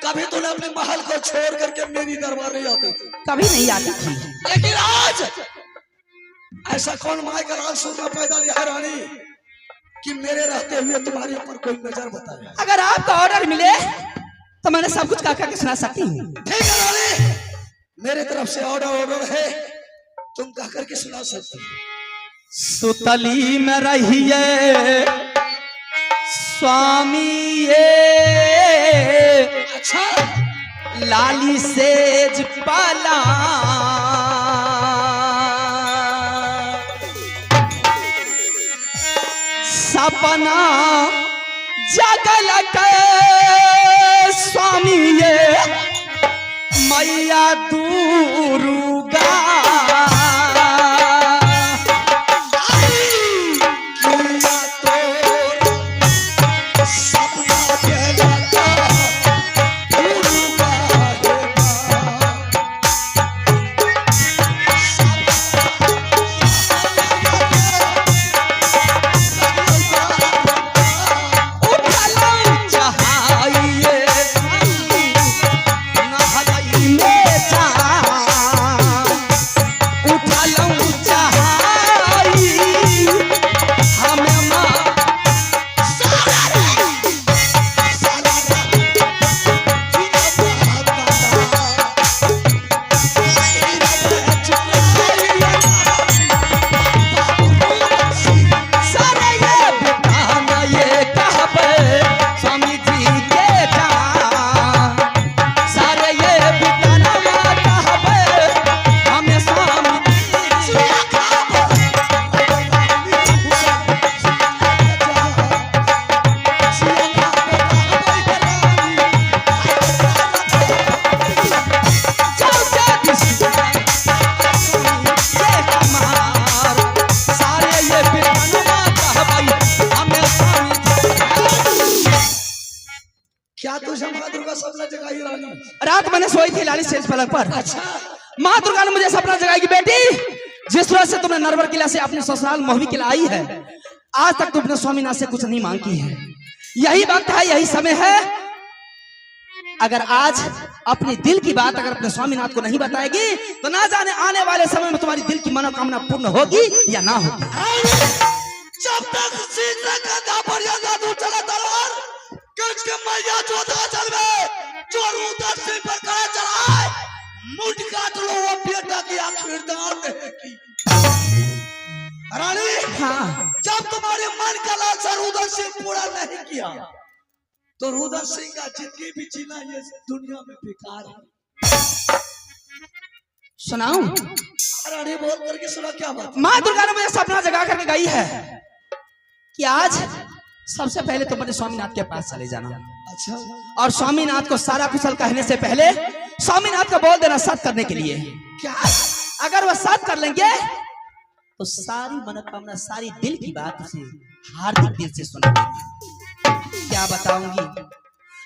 कभी तूने अपने महल को छोड़ करके मेरी दरबार नहीं आती थी, कभी नहीं आती थी। लेकिन आज ऐसा कौन माय का लाल सुरमा पैदा लिया है रानी कि मेरे रहते हुए तुम्हारे ऊपर कोई नजर बताए? अगर आपका ऑर्डर मिले तो मैंने सब कुछ काका के सुना सकती हूँ। ठीक है रानी, मेरे तरफ से ऑर्डर है, तुम कह करके सुना सकते हो। सुतली में रहिए स्वामी ये, अच्छा लाली सेज पाला सपना जगल के स्वामी ये मैया दुर्गा रात मैंने सोई थी लाली सेज पलंग पर। अच्छा माँ दुर्गा ने मुझे सपना जगाई कि बेटी, जिस तरह से तुमने नरवर किला से अपने ससुराल मोहवी किला आई है, आज तक तुमने स्वामीनाथ से कुछ नहीं मांगी है। यही वक्त है, यही समय है। अगर आज अपने दिल की बात अगर अपने स्वामीनाथ को नहीं बताएगी तो ना जाने आने वाले समय में तुम्हारी दिल की मनोकामना पूर्ण होगी या ना होगी। जब तक सीधे कंधा पर यह जादू चला तलवार के मैया चौथा चल में जो रुद्र सिंह पर खड़ा चढ़ाए, मुठ काट लो वो बेटा की आखिर दार की। रानी हाँ, जब तुम्हारे मन का लालसा रुद्र सिंह पूरा नहीं किया तो रुद्र सिंह का जिंदगी भी जीना ये दुनिया में बेकार है। सुनाऊं? रानी बोल करके सुना क्या बात? माँ दुर्गा ने मुझे सपना जगा करके गई है कि आज सबसे पहले तो मेरे स्वामीनाथ के पास चले जाना। अच्छा, और स्वामीनाथ को सारा कुशल कहने से पहले स्वामीनाथ को बोल देना सत करने के लिए। क्या अगर वह सत कर लेंगे तो सारी मनोकामना, सारी दिल की बात उसे हार्दिक दिल से सुना देगी। क्या बताऊंगी,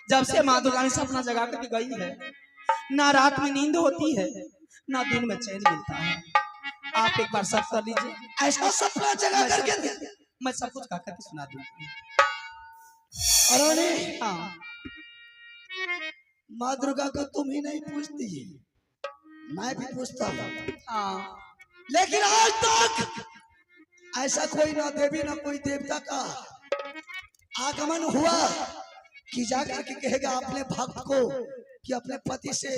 जब से माँ दुर्गा ने सपना जगा करके गई है, ना रात में नींद होती है, ना दिन में चैन मिलता है। आप एक बार सत कर लीजिए। ऐसा सपना जगा करके मैं सब कुछ गा करके सुना दूंगी। रानी हाँ, माँ दुर्गा को तुम ही नहीं पूछती, मैं भी पूछता हूँ। हाँ, लेकिन आज तक ऐसा कोई ना देवी ना कोई देवता का आगमन हुआ कि जाकर के कहेगा अपने भक्त को कि अपने पति से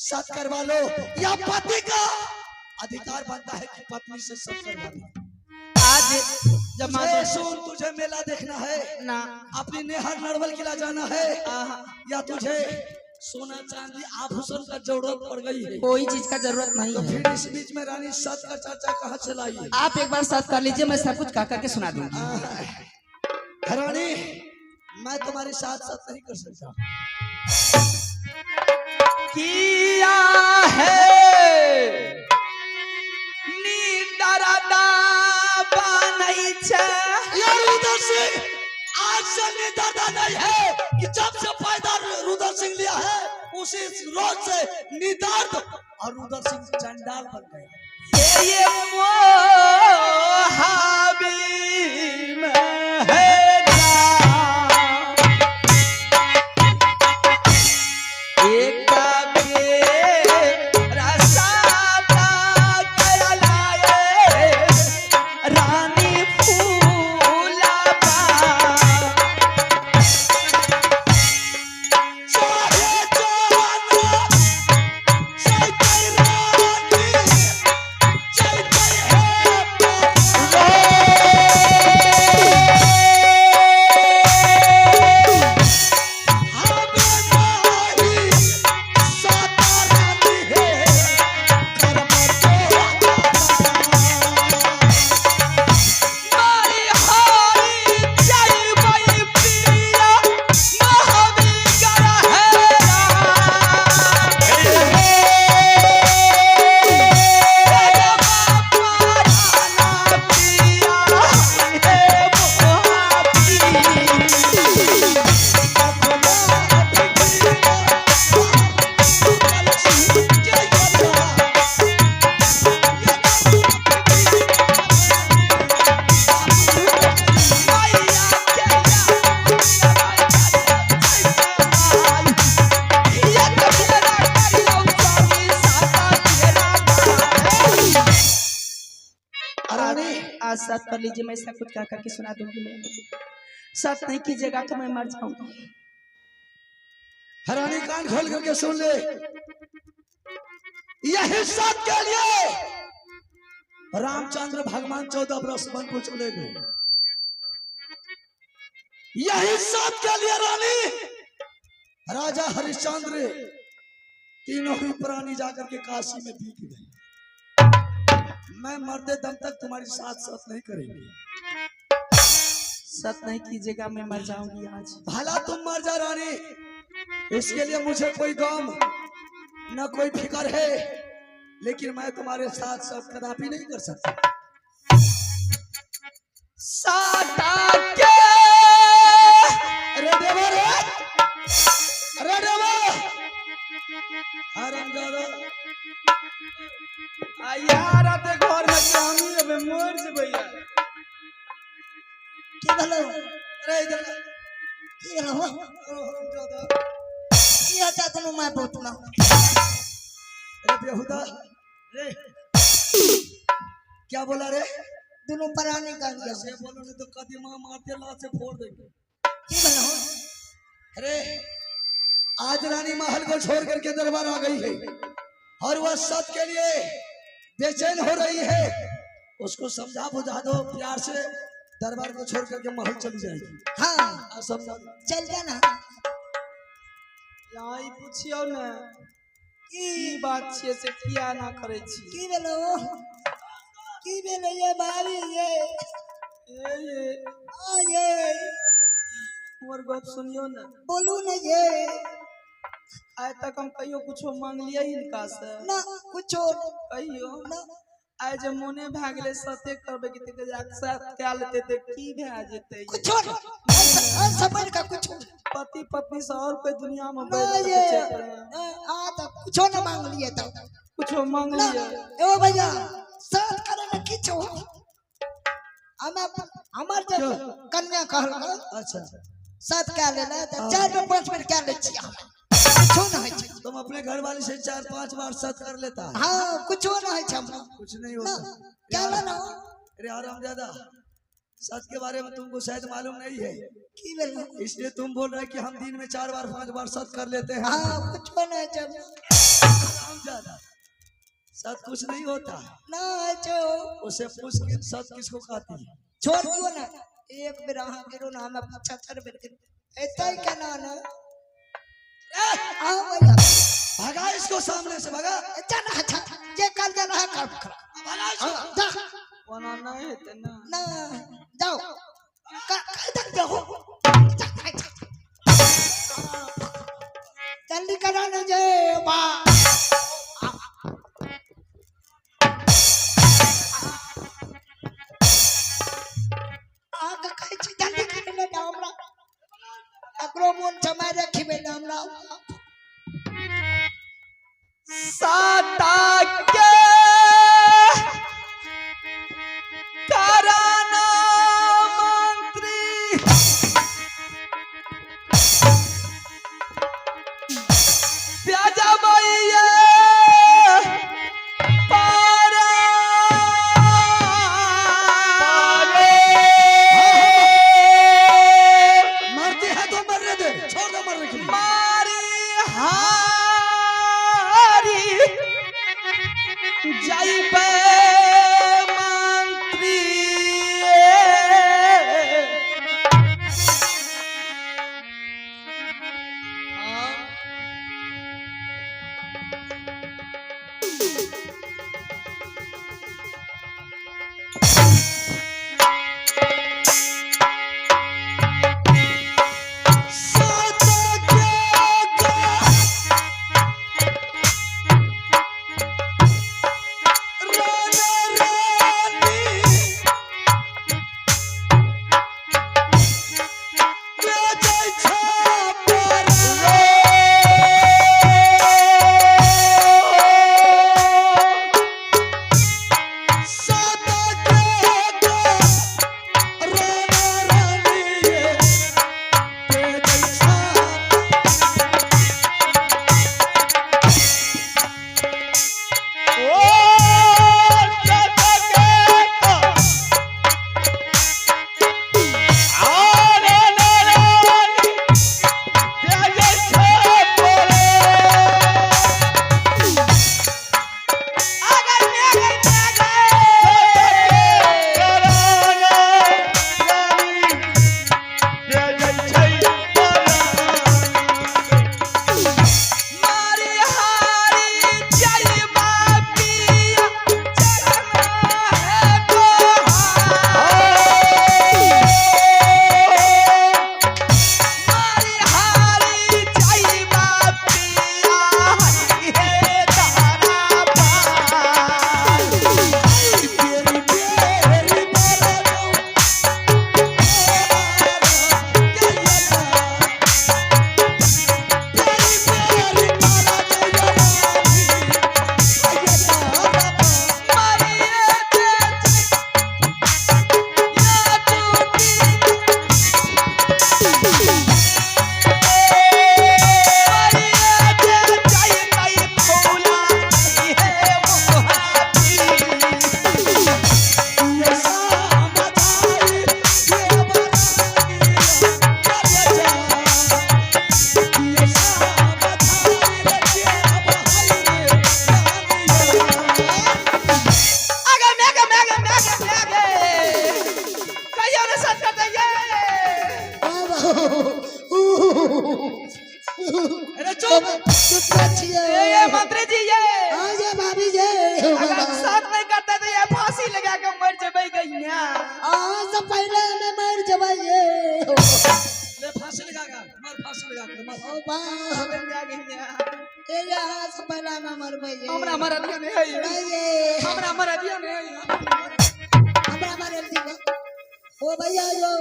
सत करवा लो, या पति का अधिकार बनता है कि पत्नी से सत करवा लो। आज जब सुन, तुझे मेला देखना है ना, अपनी नेहर नरवल किला जाना है, या तुझे सोना चांदी आभूषण का जरूरत पड़ गई है? कोई चीज का जरूरत नहीं तो है। फिर इस बीच में रानी सत का चर्चा कहाँ चलाई है? आप एक बार सत कर लीजिए, मैं सब कुछ गा करके सुना दूंगी। रानी मैं तुम्हारे साथ साथ नहीं कर सकता। किया है आज से निदादा नहीं है कि जब से पैदा रुद्र सिंह लिया है उसी रोज से निदार्थ और रुद्र सिंह चंडाल बन गए। ये मोहाबी में है विश्वास कर लीजिए, मैं ऐसा कुछ कह करके सुना दूंगी। मैं सच नहीं कीजिएगा तो मैं मर जाऊंगी। रानी कान खोल करके सुन ले, यही सत के लिए रामचंद्र भगवान 14 वर्ष वन को चले गए। यही सत के लिए रानी राजा हरिश्चंद्र तीनों ही प्राणी जाकर के काशी में बीत गए। मैं मरते दम तक तुम्हारी साथ साथ नहीं करेंगे। सच नहीं कीजिएगा, मैं मर जाऊंगी आज। भला तुम मर जा रानी, इसके लिए मुझे कोई गम न कोई फिक्र है, लेकिन मैं तुम्हारे साथ साथ कदापि नहीं कर सकता। साटा के अरे देवा रे, अरे देवा, हरामजादा यार आते घर में हम अबे मर जेबै यार। की भलो अरे इधर की भलो हरामजादा की आता तुम मैं बोतला। अरे बेहुदा रे, क्या बोला रे? दोनों प्राणी का दिया से बोलो नहीं तो कदीमा मार दे, लात से फोड़ देंगे। की भलो अरे आज रानी महल को छोड़ करके दरबार आ गई है और वह सत के लिए बेचैन हो रही है। उसको समझा बुझा दो प्यार से, दरबार को छोड़ करके महल चली जाएगी। हाँ समझा चल जाना। यही पूछियो ना की बात छे से किया ना करे छी। की भेलो ये बारी ये आ ये मोर बात सुनियो ना, बोलू ना ये। आज तक हम कहियो कुछो मांग लिया इनका से ना कुछो कहियो ना। आज जब मोने भागले सते करबे कि ते साथ क्या लेते ते की भे जेते कुछो ना समझ का कुछो। पति पत्नी से और कोई दुनिया में ना ये आ तो कुछो ना मांग लिए तो कुछो मांग लिया। ए भैया साथ करे ना किछो हमार जो कन्या कहल। अच्छा साथ क्या लेना तो 4 में 5 मिनट क्या ले छी हम कुछो ना है। तुम अपने घर वाले से 4-5 बार साथ कर लेता। हां कुछो ना है हम कुछ नहीं होता क्या लेना। अरे हरामजादा सच के बारे में तुमको शायद मालूम नहीं है की बोल, इसलिए तुम बोल रहे कि हम दिन में 4 बार 5 बार सत कर लेते हैं। हां कुछो ना है हरामजादा, सत कुछ नहीं होता ना जो उसे पूछ के सत किसको कहती है। छोड़ दो ना, एक बेर हां करो ना, हम 75 बेर करो ऐसा ही क्या ना ना। आओ भैया भगा इसको सामने से भगा। जाना अच्छा ये कर देना है कर भगा इसको। जा वना नहीं है ते ना ना जाओ कर दे हो जल्दी करा ना जे बा। आग कहे छी जल्दी कर ले ना हमरा अकरो मन समय रखिबे ना हमरा। साटा के कराना मंत्री प्याजा भैया पारा मरते हैं तो मरने दे, छोड़ दो मरने के लिए। मारी जाई पे मंत्री चुप चुप छिए ये मंत्री जी ये हां ये भाभी जी अगर साथ नहीं करते तो ये फांसी लगा के मर जबई गईया हां से पहले मैं मर जबाइए ले फांसी लगा मर फांसी लगा के मर ओ वाह हमें क्या गईया ए यहाँ से पहले मैं मर गई हमरा मर दिया नहीं नहीं हमरा मर दिया नहीं हमरा मर दिया ओ भैया यो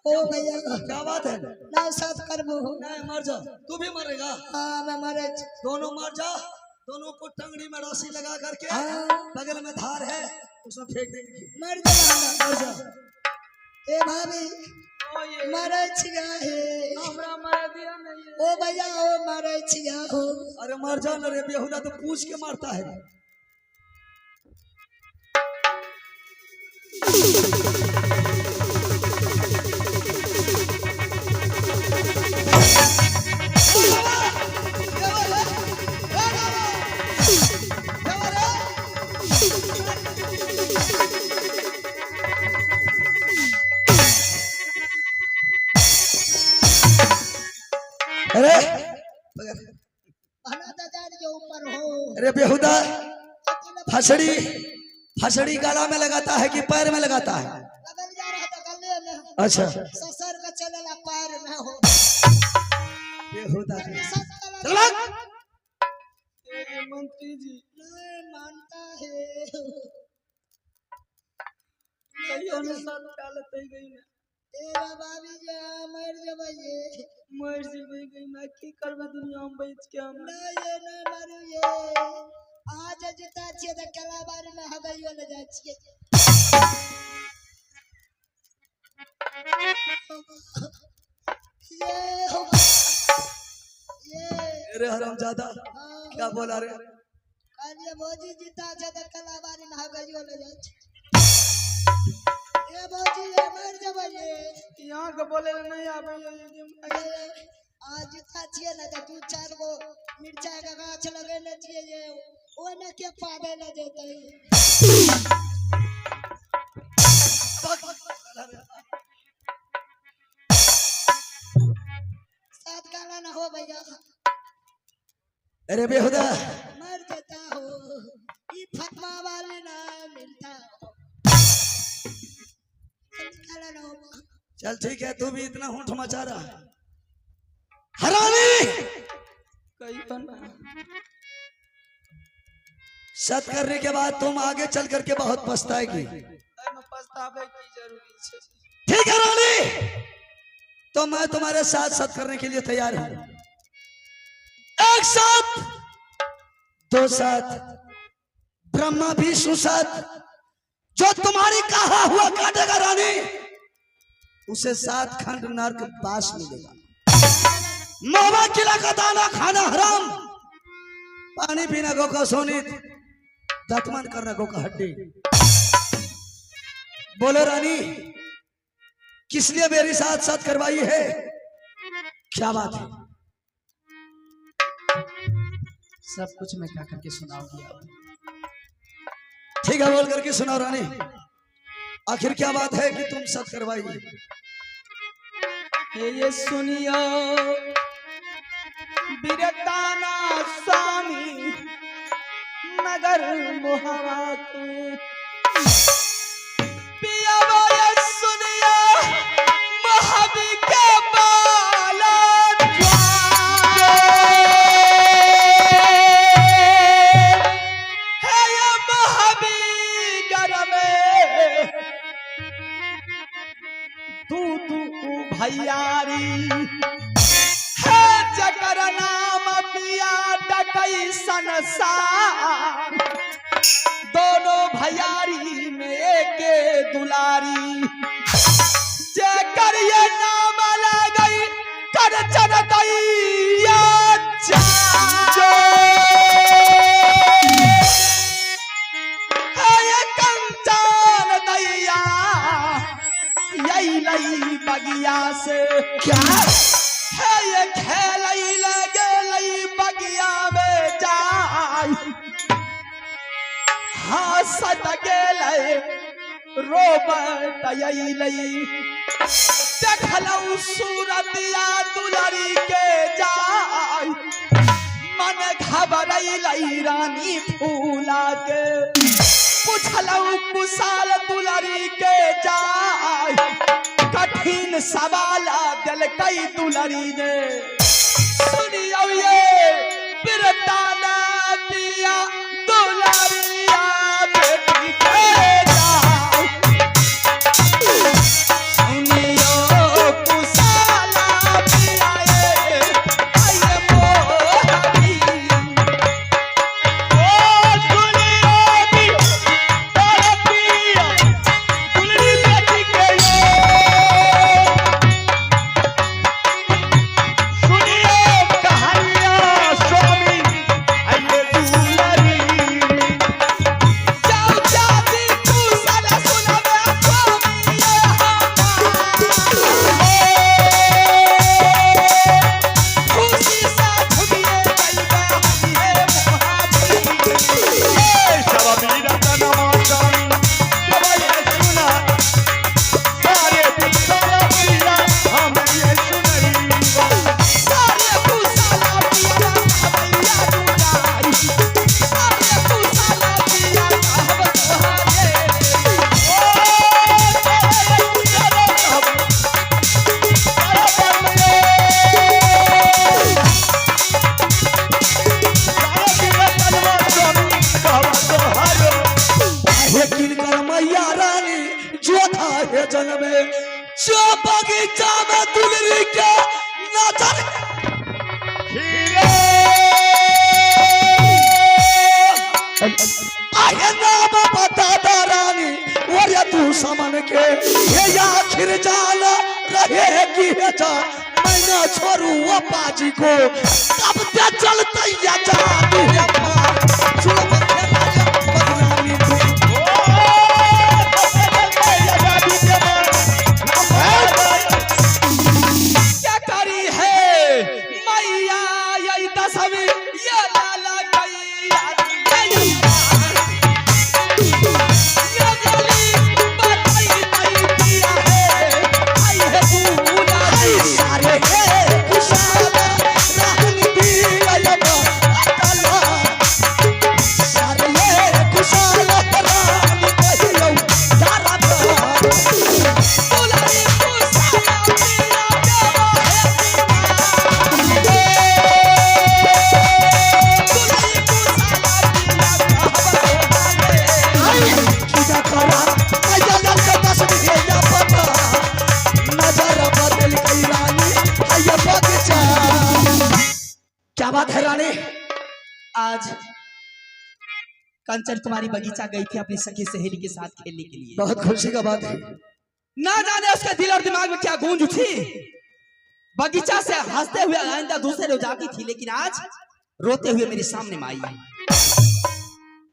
ओ भैया क्या बात है ना साथ करबो नहीं मर जा तू भी मरेगा हां मैं मरे दोनों मर जा दोनों को टंगड़ी में रस्सी लगा करके हाँ। बगल में धार है उसमें फेंक देंगे मर जा मर जा ए भाभी मरे छिया हे हमरा मर दिया नहीं ओ भैया ओ मरे छिया हो अरे मर जा न रे बेहुदा तो पूछ के मारता है अरे अनाथ के ऊपर हो अरे बेहुदा फसड़ी फसड़ी गला में लगाता है कि पैर में लगाता है लगल जा रहा था गले में अच्छा ससुर का चलला पैर में हो बेहुदा चल चल भाग मंत्री जी नहीं मानता है कहियो ने साथ डालत ही गई ना तेरा भाभी जी मर जबइए मर जबई गई ना की करबे दुनिया में बैठ के हम नहीं ये नहीं मरू ये आज जिता छिए त कलाबार में हगइयो ले जा छिए ये हो ये अरे हरामजादा क्या बोला रे कालिए भौजी जीता छे त कलाबारी में हगइयो ले जा छिए ए भौजी ये मर जबइए यहाँ के बोले नहीं आवे ये आज जीता छिए ना त 2-4 गो मिर्चा का गाछ लगेले छिए ये ओने के पावे न जेतै साथ गाला न हो भैया अरे बेहुदा मर जाता हो ई फतवा वाले ना मिलता गाला न हो चल ठीक है तू भी इतना होंठ मचा रहा है हरामी कहीं ना सत करने के बाद तुम आगे चल करके बहुत पछताएगी पछतावे की जरूरी है ठीक है रानी तो मैं तुम्हारे साथ सत करने के लिए तैयार हूं एक साथ दो साथ ब्रह्मा भी सुसाथ जो तुम्हारी कहा हुआ काटेगा रानी उसे 7 खंड नरक बास मिलेगा मोहब्बत किला का दाना खाना हराम पानी पीना गो का सोनी दतमन करना गो का हड्डी बोलो रानी किस लिए मेरी साथ साथ करवाई है क्या बात है सब कुछ मैं क्या करके सुनाऊंगी ठीक है बोल करके सुनाओ रानी आखिर क्या बात है कि तुम साथ करवाई ये सुनियो बिरताना स्वामी नगर मोहवा के पिया ये सुनियो महावी के बाला है ये महावी घर में तू भैयारी है जगर नाम पिया डकई संसार दोनों भैयारी में एक दुलारी जेकर ये नाम लगई कर चरतैया है कंचन दैया यही लई बगिया से क्या है ये खेल लगे लई बगिया में जाई हंसत गेले रोबत यही लई देखलऊ सूरतिया दुलरी के जाय मन घबरैलई रानी फूला के पूछलऊ कुशाल दुलरी के जाय कठिन सवाल दिलकई दुलरी ने सुनियो ये बिरताना पिया दुलरिया बेटी के जाय सुनियो कुशाला पिया ये आये मोहरी ओ सुनियो दी तोरा पिया दुलरी बेटी के सुनियो कहानिया स्वामी आये दुलरी जाओ जाती कुशाला सुनावे स्वामी खुशी सा झुमिए गईबा हरिये मोहाबी सारे कुशाला पिया हवैया दुलारी सारे कुशाला पिया कहब हे किनकर मैया रानी जो था हे जन्मे जो बगीचा में दुलरी के नजर आहे नाम बता दा रानी और तू समन के ये आखिर जान रहे कि है जा मैंने छोड़ू वो बाजी को तब ते चलते या जाती है पार सुनो बदनामी क्या करी है मैया यही दसवीं ये लाला गैया ये गली बताई नहीं दिया है आई है दुलारी सारे हे कुशाल राहन दी अयबा अतला सारे हे कुशाल राहन कहियो तारा दुलारी कुशाला पिया देवा दुलारी कुशाला पिया कहब किदा करा अयला के दस के या पता नजर बदल गई रानी अयबा के चा क्या बात है रानी आज कंचन कुमारी बगीचा गई थी अपनी सखी सहेली के साथ खेलने के लिए। बहुत खुशी का बात है ना जाने उसके दिल और दिमाग में क्या गूंज उठी, बगीचा से हंसते हुए आइंदा दूसरे रोज जाती थी, लेकिन आज रोते हुए मेरे सामने में आई है।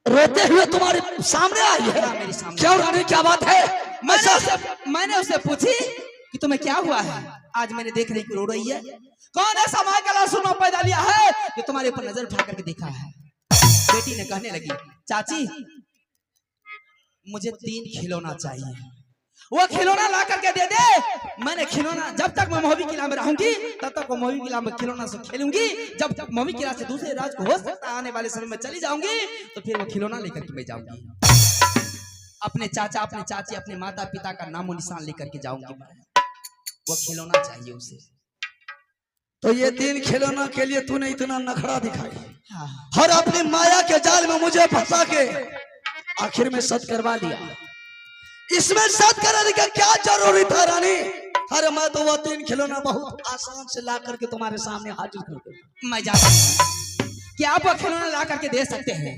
रोते हुए तुम्हारे सामने आई है हाँ, मेरे सामने। क्यों रानी क्या बात है मैंने उससे पूछी कि तुम्हें क्या हुआ है। आज मैंने देख रही कि रो रही है। कौन ऐसा माँ का सुनो पैदा लिया है कि तुम्हारे ऊपर नजर उठा करके देखा है। बेटी ने कहने लगी, चाची मुझे 3 खिलौना चाहिए, वो खिलौना ला करके दे दे। मैंने खिलौना, जब तक मैं मौवी किला में रहूंगी तब तक वो मौवी किला में खिलौना से खेलूंगी। जब तक मौवी किला से दूसरे राज्य को हो सकता है आने वाले समय में चली जाऊंगी तो फिर वो खिलौना लेकर के मैं जाऊंगी। अपने चाचा, अपने चाची, अपने माता पिता का नामो निशान लेकर के जाऊंगी मैं। वो खिलौना चाहिए उसे। तो ये 3 खिलौना के लिए तूने इतना नखरा दिखाई हाँ। और अपनी माया के जाल में मुझे फंसा के आखिर में सत करवा दिया। इसमें सत कराने का क्या जरूरी था रानी? अरे मैं तो वो 3 खिलौना बहुत आसान से ला करके तुम्हारे सामने हाजिर कर दूं। मैं जानता हूं कि आप वो खिलौना ला करके दे सकते हैं,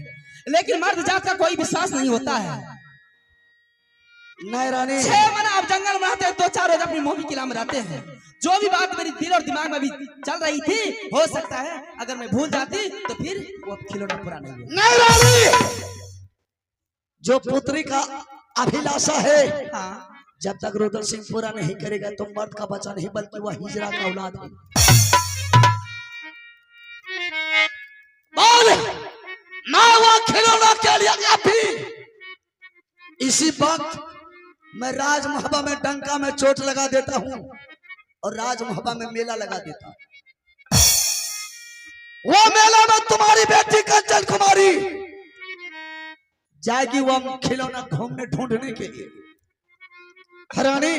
लेकिन मर्द जात का कोई विश्वास नहीं होता है। नहीं रानी, 6 महीना आप जंगल में रहते हैं, 2-4 रोज अपनी मौवी किला में रहते हैं। जो भी बात मेरी दिल और दिमाग में भी चल रही थी, हो सकता है अगर मैं भूल जाती तो फिर वो खिलौना पूरा नहीं हुआ। नहीं रानी, जो पुत्री का अभिलाषा है, हाँ। जब तक रुद्र सिंह पूरा नहीं करेगा तो मर्द का बच्चा नहीं बल्कि वह हिजरा का औलाद है। बोल, मैं वो खिलौना के लिए अभी इसी वक्त मैं राज मोहब्बा में डंका में चोट लगा देता हूँ और राज मोहब्बा में मेला लगा देता हूँ। वो मेला में तुम्हारी बेटी कंचन कुमारी जाएगी वो खिलौना घूमने ढूंढने के लिए। हरानी,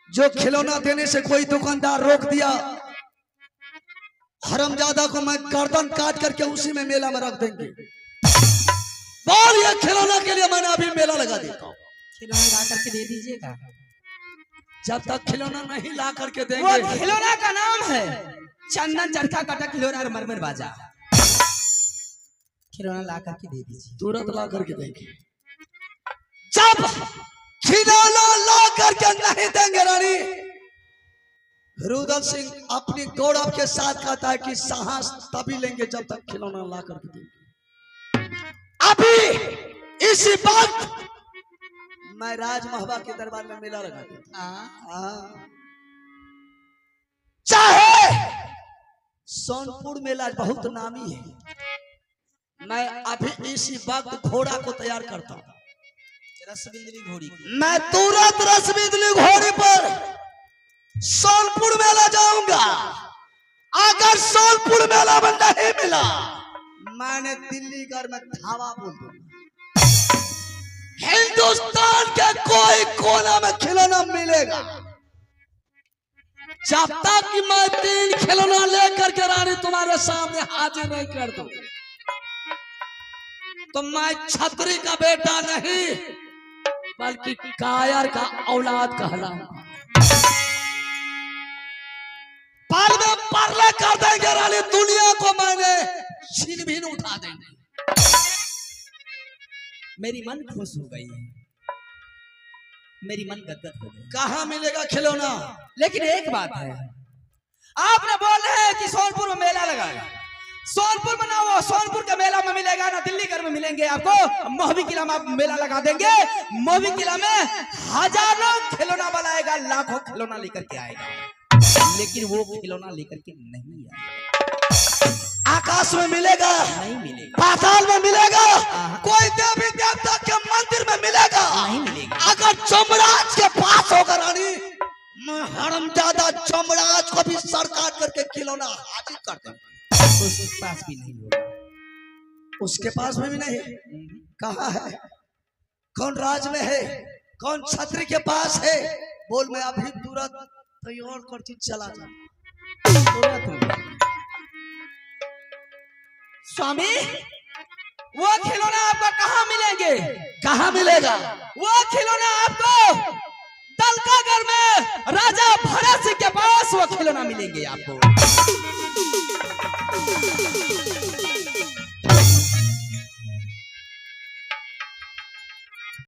जो खिलौना देने से कोई दुकानदार रोक दिया, हरमजादा को मैं गर्दन काट करके उसी में मेला में रख देंगे। बोल, ये खिलौना के लिए मैंने अभी मेला लगा देता हूँ। खिलौना ला करके दे दीजिएगा। जब तक खिलौना नहीं ला करके वो देंगे, खिलौना का नाम है चंदन चरखा काटा खिलौना और मरमर बाजा। खिलौना ला करके दे दीजिए। तुरंत ला करके देंगे। जब खिलौना ला करके नहीं देंगे रानी, रुदल सिंह अपनी गौरव के साथ कहता है कि साहस तभी लेंगे जब तक खिलौना ला करके देंगे। अभी इसी वक्त मैं राज मोहब्बा के दरबार में मेला लगा देता। चाहे सोनपुर मेला बहुत नामी है, मैं अभी इसी वक्त घोड़ा को तैयार करता हूँ। रसबिंदली घोड़ी मैं तुरंत रसबिंदली घोड़ी पर सोनपुर मेला जाऊंगा। अगर सोनपुर मेला में नहीं मिला, मैंने दिल्ली घर में धावा बोल दूंगा। हिंदुस्तान के कोई कोना में खिलौना मिलेगा। जब तक कि मैं 3 खिलौना लेकर के रानी तुम्हारे सामने हाजिर नहीं कर दूं, तो मैं छतरी का बेटा नहीं बल्कि कायर का औलाद कहलाऊंगा। पर्दे परले कर देंगे रानी, दुनिया को मैंने छीन भीन उठा देंगे। मेरी मन खुश हो गई है, मेरी मन गदगद हो गई। कहाँ मिलेगा खिलौना? लेकिन एक बात है, आपने बोले हैं कि सोनपुर में मेला लगा है। सोनपुर में ना, वो सोनपुर के मेला में मिलेगा ना दिल्ली घर में मिलेंगे आपको। मोहबी किला में आप मेला लगा देंगे। मोहबी किला में हजारों खिलौना बनाएगा, लाखों खिलौना लेकर के आएगा, लेकिन वो खिलौना लेकर के नहीं आएगा। आकाश में मिलेगा, नहीं मिलेगा। पाताल में मिलेगा, कोई देवी देवता के मंदिर में मिलेगा, नहीं मिलेगा। अगर चमराज के पास होगा रानी, मैं हरमजादा चमराज को भी सर काट करके खिलौना हाजिर कर दूंगा। उसके पास भी नहीं होगा। उसके पास में भी नहीं। कहाँ है? कौन राज में है? कौन छतरी के पास है? बोल, मैं अभी तुरंत तैयार करके चला जाऊं। स्वामी, वो खिलौना आपको कहाँ मिलेंगे? कहाँ मिलेगा? वो खिलौना आपको दलकागढ़ में राजा भरत सिंह के पास वो खिलौना मिलेंगे आपको।